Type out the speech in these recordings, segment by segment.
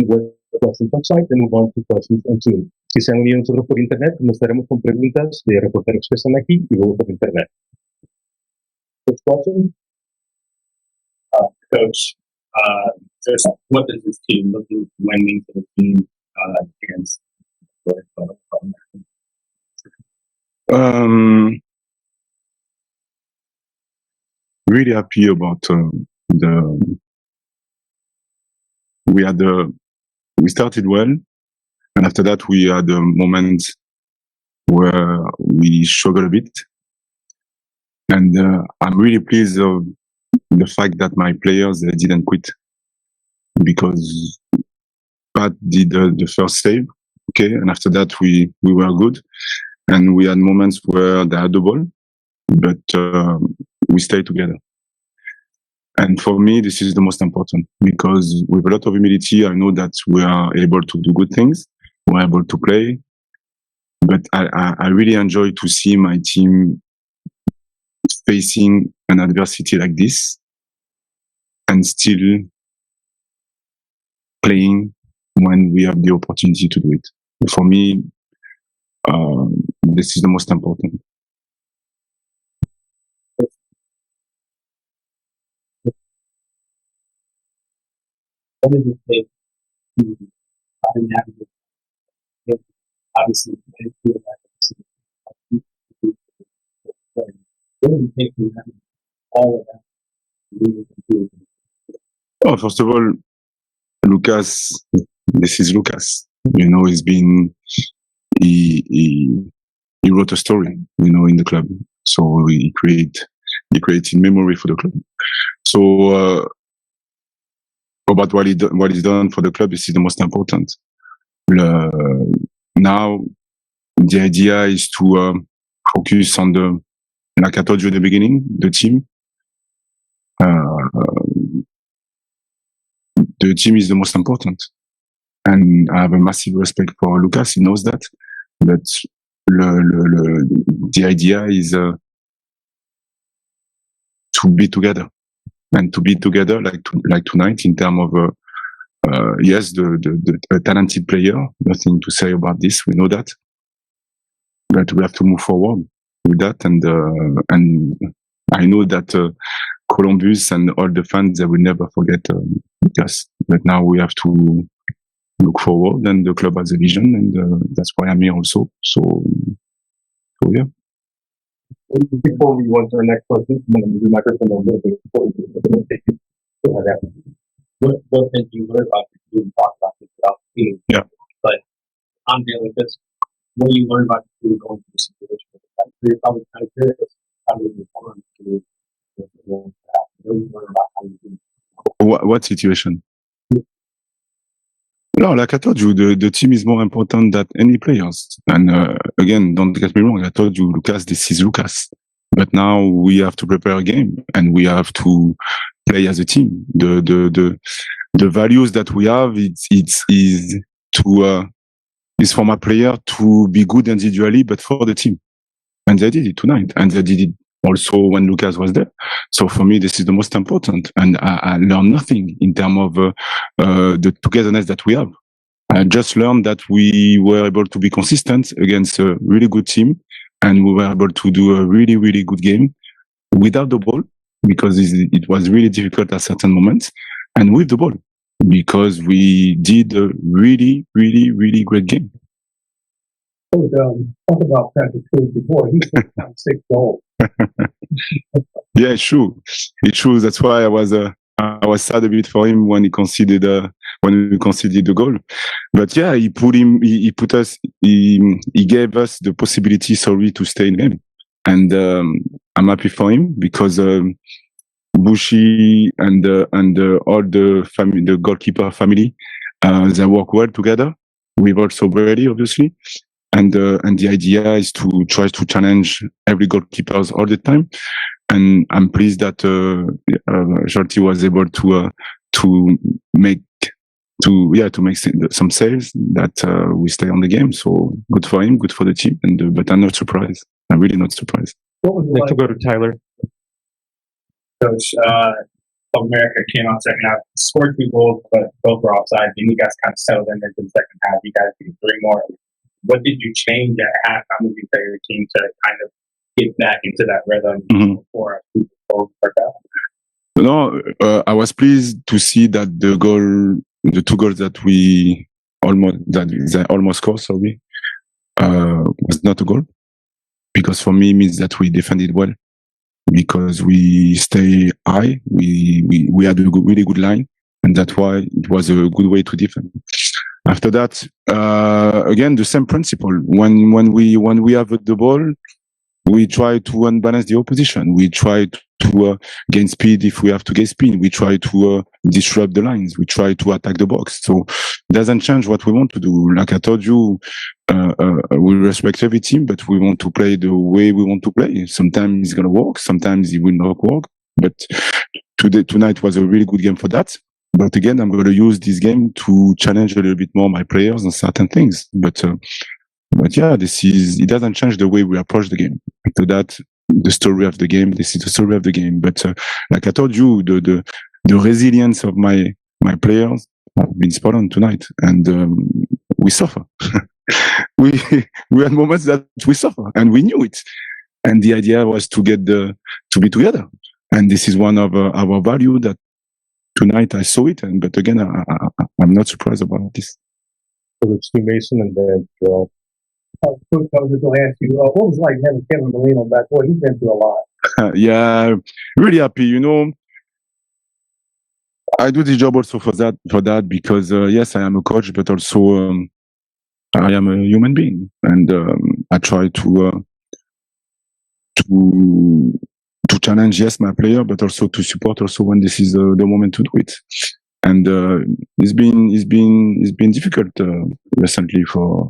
questions on site and move on to questions on Zoom. Si se han unido nosotros por internet, nos estaremos con preguntas de reporteros que están aquí y luego por internet. First question. Coach, just what does this team look like lending to the team against? Really happy about we started well, and after that we had a moment where we struggled a bit, and I'm really pleased of the fact that my players didn't quit, because Pat did the first save, okay, and after that we were good, and we had moments where they had the ball, but we stayed together. And for me, this is the most important, because with a lot of humility, I know that we are able to do good things, we're able to play, but I really enjoy to see my team facing an adversity like this and still playing when we have the opportunity to do it. For me, this is the most important. What does it take to try to navigate? Obviously, I feel like what does it take to navigate all of that? Oh, first of all, Lucas, this is Lucas. You know, he wrote a story, you know, in the club. So he created memory for the club. So about what he's done for the club, this is the most important. Now, the idea is to focus on like I told you at the beginning, the team. The team is the most important. And I have a massive respect for Lucas, he knows that. But the idea is to be together. And to be together like tonight in terms of yes, the talented player, nothing to say about this, we know that. But we have to move forward with that, and I know that Columbus and all the fans, they will never forget us. But now we have to look forward, and the club has a vision, and that's why I'm here also. So yeah. Before we want to our next question, I'm going to do my microphone a little bit before we What things you learned about the team, talk about this about the team. Yeah. But I'm dealing with this. What do you learn about the team going through the situation? You're probably kind of curious how do you respond to what do you learn about how you do? What situation? No, like I told you, the team is more important than any players. And again, don't get me wrong. I told you, Lucas, this is Lucas. But now we have to prepare a game, and we have to play as a team. The values that we have, is for my player to be good individually, but for the team. And they did it tonight, and they did it also when Lucas was there. So for me, this is the most important. And I learned nothing in terms of the togetherness that we have. I just learned that we were able to be consistent against a really good team, and we were able to do a really, really good game without the ball, because it was really difficult at certain moments, and with the ball, because we did a really, really, really great game. Talk about Patrick Cruz before. He's got 6 goals. Yeah, it's true. It's true. That's why I was sad a bit for him when he conceded the goal. But yeah, he gave us the possibility, to stay in game. And I'm happy for him, because Bushi and all the family, the goalkeeper family, they work well together. We've also Brady, obviously. And the idea is to try to challenge every goalkeepers all the time. And I'm pleased that Jolty was able to make some saves that we stay on the game. So good for him, good for the team. But I'm not surprised. I'm really not surprised. What was it like to go to Tyler? Coach, of America came out second half, scored 2 goals, but both were offside. Then you guys kind of settled into the second half. You guys did 3 more. What did you change at halftime? What did you tell your team to kind of get back into that rhythm before people work out? No, I was pleased to see that the 2 goals that we almost scored, was not a goal, because for me it means that we defended well, because we stay high, we had a really good line, and that's why it was a good way to defend. After that, again, the same principle. When we have the ball, we try to unbalance the opposition. We try to gain speed if we have to gain speed. We try to disrupt the lines. We try to attack the box. So it doesn't change what we want to do. Like I told you, we respect every team, but we want to play the way we want to play. Sometimes it's going to work. Sometimes it will not work. But tonight was a really good game for that. But again, I'm going to use this game to challenge a little bit more my players on certain things. But yeah, it doesn't change the way we approach the game. After that, the story of the game, this is the story of the game. But like I told you, the resilience of my players have been spot on tonight, and we suffer. we had moments that we suffer, and we knew it. And the idea was to be together. And this is one of our value that tonight I saw it. But again, I'm not surprised about this. So it's Stu Mason and then Joel. Coach, I was just going to ask you, what was it like having Kevin Molino back? Well, he's been through a lot. Yeah, really happy. I do the job also for that because yes, I am a coach, but also I am a human being, and I try to challenge, yes, my player, but also to support also when this is the moment to do it. And it's been difficult recently for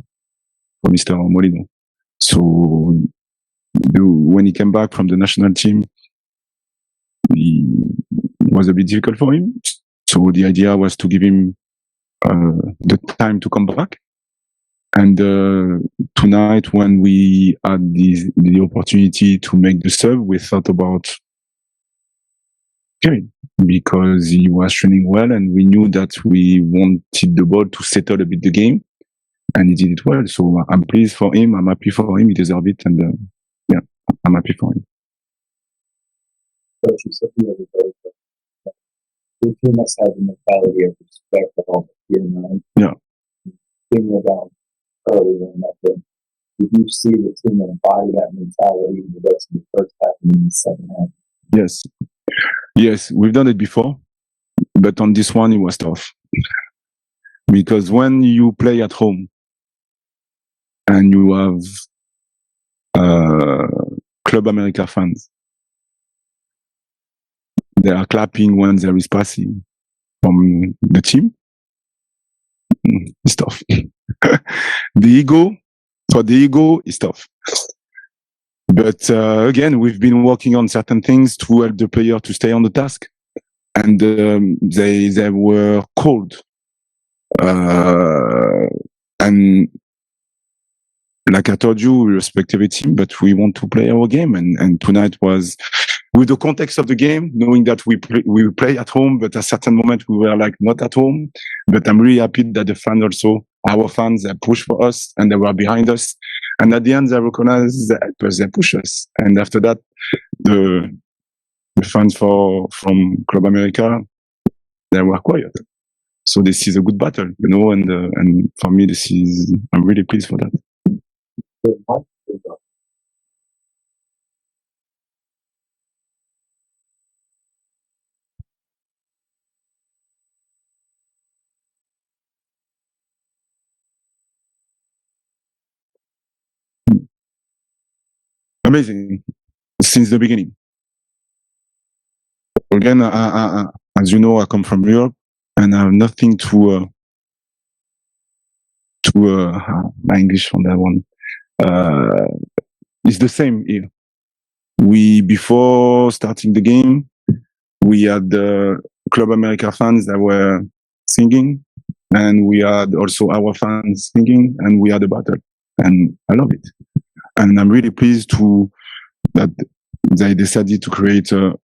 Mr. Molino. So when he came back from the national team, it was a bit difficult for him. So the idea was to give him the time to come back. And tonight, when we had the opportunity to make the sub, we thought about Kevin, because he was training well, and we knew that we wanted the ball to settle a bit the game. And he did it well. So I'm pleased for him. I'm happy for him. He deserves it. And yeah, I'm happy for him. Coach, you said you the team must have the mentality of respect for all the team. Yeah. Thinking about earlier in that game, did you see the team embody that mentality in the rest of the first half and in the second half? Yes, we've done it before. But on this one, it was tough. Because when you play at home, and you have Club America fans, they are clapping when there is passing from the team. It's tough. The ego is tough. But again, we've been working on certain things to help the player to stay on the task, and they were cold. And like I told you, we respect every team, but we want to play our game. And tonight was, with the context of the game, knowing that we play at home, but at a certain moment we were like not at home. But I'm really happy that the fans also, our fans, they pushed for us and they were behind us. And at the end, they recognized that they push us. And after that, the fans from Club America, they were quiet. So this is a good battle, and for me, I'm really pleased for that. Amazing, since the beginning. Again, as you know, I come from Europe, and I have nothing to my English on that one. It's the same here. Before starting the game, we had the Club America fans that were singing, and we had also our fans singing, and we had a battle, and I love it. And I'm really pleased that they decided to create a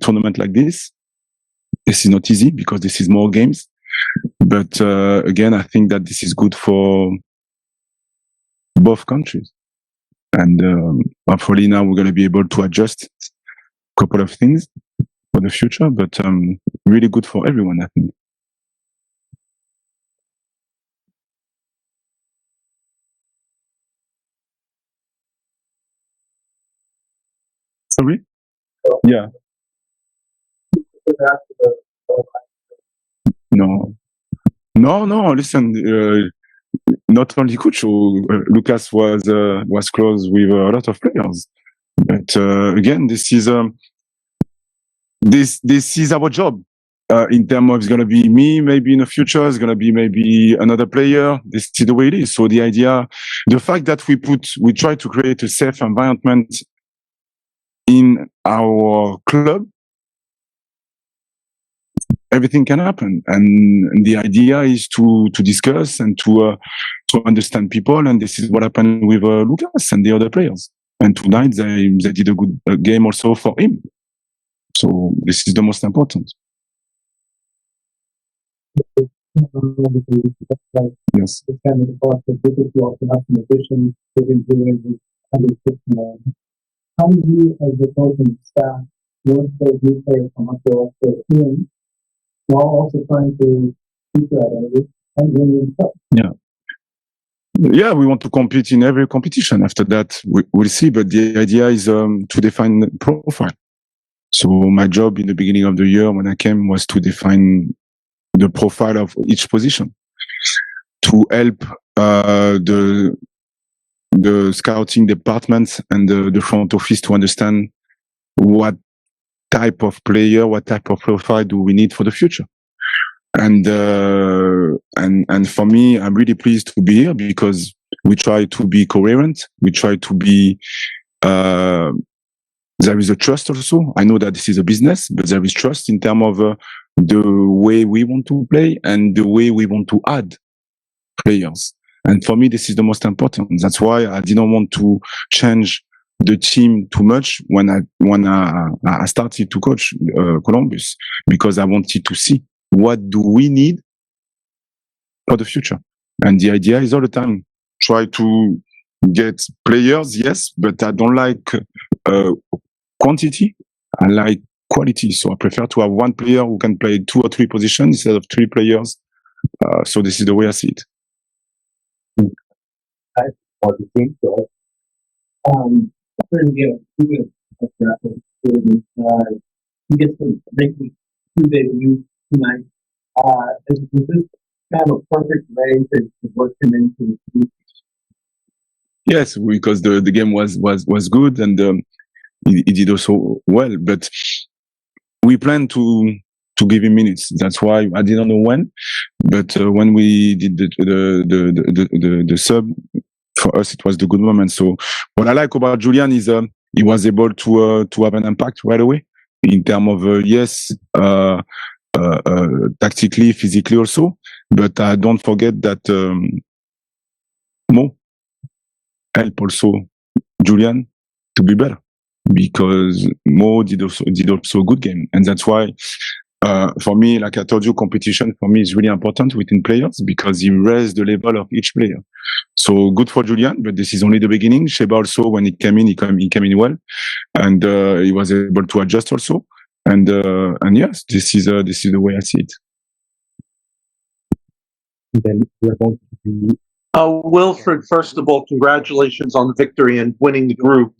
tournament like this, this is not easy because this is more games. But again, I think that this is good for both countries. And hopefully now we're going to be able to adjust a couple of things for the future, but really good for everyone, I think. Sorry? Yeah. No. Listen, not only coach, Lucas was close with a lot of players, but again, this is our job. In terms of it's going to be me, maybe in the future, it's going to be maybe another player. This is the way it is. So the fact that we try to create a safe environment in our club, everything can happen. And the idea is to discuss and to understand people. And this is what happened with Lucas and the other players. And tonight they did a good game also for him. So this is the most important. Yes. How do you, as the coaching staff, want those new players come up to the team while also trying to keep your identity and win the cup? Yeah, we want to compete in every competition. After that, we'll see. But the idea is to define the profile. So my job in the beginning of the year when I came was to define the profile of each position, to help the scouting department and the front office to understand what type of player, what type of profile do we need for the future. And for me, I'm really pleased to be here because we try to be coherent. We try to be, there is a trust also. I know that this is a business, but there is trust in terms of the way we want to play and the way we want to add players. And for me, this is the most important. That's why I didn't want to change the team too much when I started to coach Columbus, because I wanted to see what do we need for the future. And the idea is all the time try to get players, yes, but I don't like quantity. I like quality. So I prefer to have one player who can play 2 or 3 positions instead of 3 players. So this is the way I see it. For the team, so you get to make the 2 debuts tonight. Is this kind of a perfect way to work him into the team? Yes, because the game was good and he did also well, but we plan to give him minutes. That's why I didn't know when, but when we did the sub, for us it was the good moment. So what I like about Julian is he was able to have an impact right away in terms of tactically, physically also. But don't forget that Mo help also Julian to be better, because Mo did also a good game, and that's why for me, like I told you, competition for me is really important within players because he raised the level of each player. So good for Julian, but this is only the beginning. Sheba also, when he came in well, and he was able to adjust also. And yes, this is the way I see it. Then we're going to be Wilfried, first of all, congratulations on the victory and winning the group.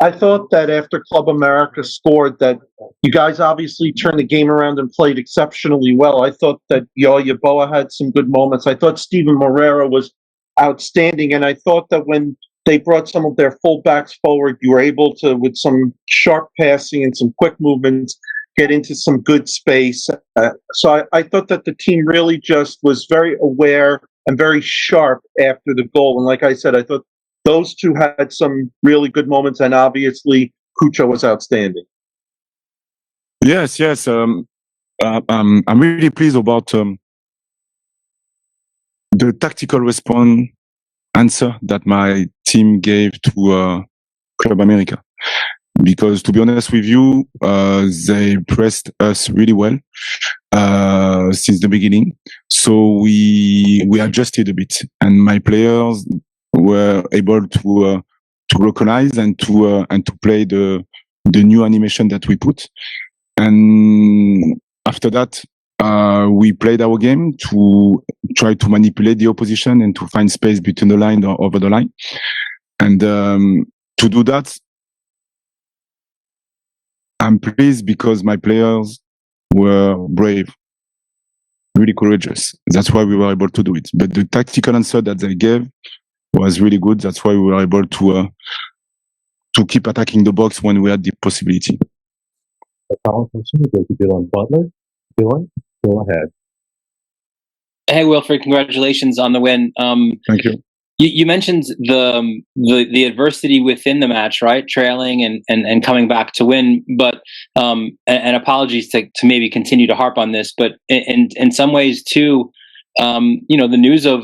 I thought that after Club America scored, that you guys obviously turned the game around and played exceptionally well. I thought that Yeboah had some good moments. I thought Steven Moreira was outstanding, and I thought that when they brought some of their fullbacks forward, you were able to, with some sharp passing and some quick movements, get into some good space. So I thought that the team really just was very aware and very sharp after the goal. And like I said, I thought those two had some really good moments, and obviously Cucho was outstanding. Yes. I'm really pleased about the tactical response answer that my team gave to Club America. because to be honest with you, they pressed us really well since the beginning. So we adjusted a bit, and my players were able to recognize and to play the new animation that we put. And after that, we played our game to try to manipulate the opposition and to find space between the line or over the line. And to do that, I'm pleased because my players were brave, really courageous. That's why we were able to do it. But the tactical answer that they gave was really good. That's why we were able to keep attacking the box when we had the possibility. A follow-up question will go to Dylan Butler. Dylan, go ahead. Hey, Wilfried, congratulations on the win. Thank you. You mentioned the adversity within the match, right? Trailing and coming back to win, but and apologies to maybe continue to harp on this, but in some ways too, the news of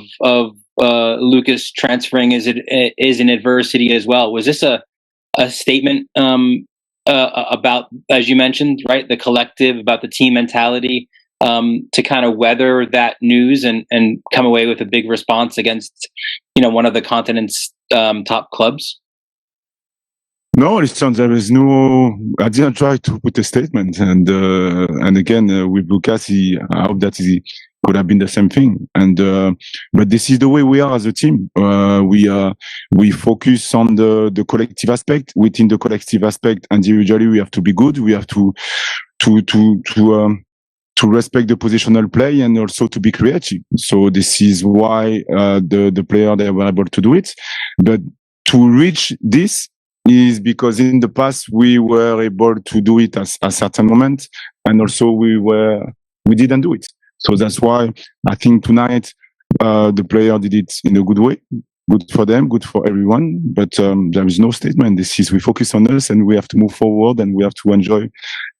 Lucas transferring is an adversity as well. Was this a statement about, as you mentioned, right, the collective, about the team mentality, to kind of weather that news and come away with a big response against, one of the continent's top clubs? No, listen, there is no. I didn't try to put a statement, and again with Lucas, I hope that he could have been the same thing. And but this is the way we are as a team. We focus on the collective aspect. Within the collective aspect, individually, we have to be good. We have to respect the positional play and also to be creative. So this is why the player, they were able to do it. But to reach this is because in the past we were able to do it at a certain moment, and also we didn't do it. So that's why I think tonight the player did it in a good way. Good for them, good for everyone. But there is no statement. This is, we focus on us and we have to move forward and we have to enjoy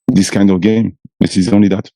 this kind of game. This is only that.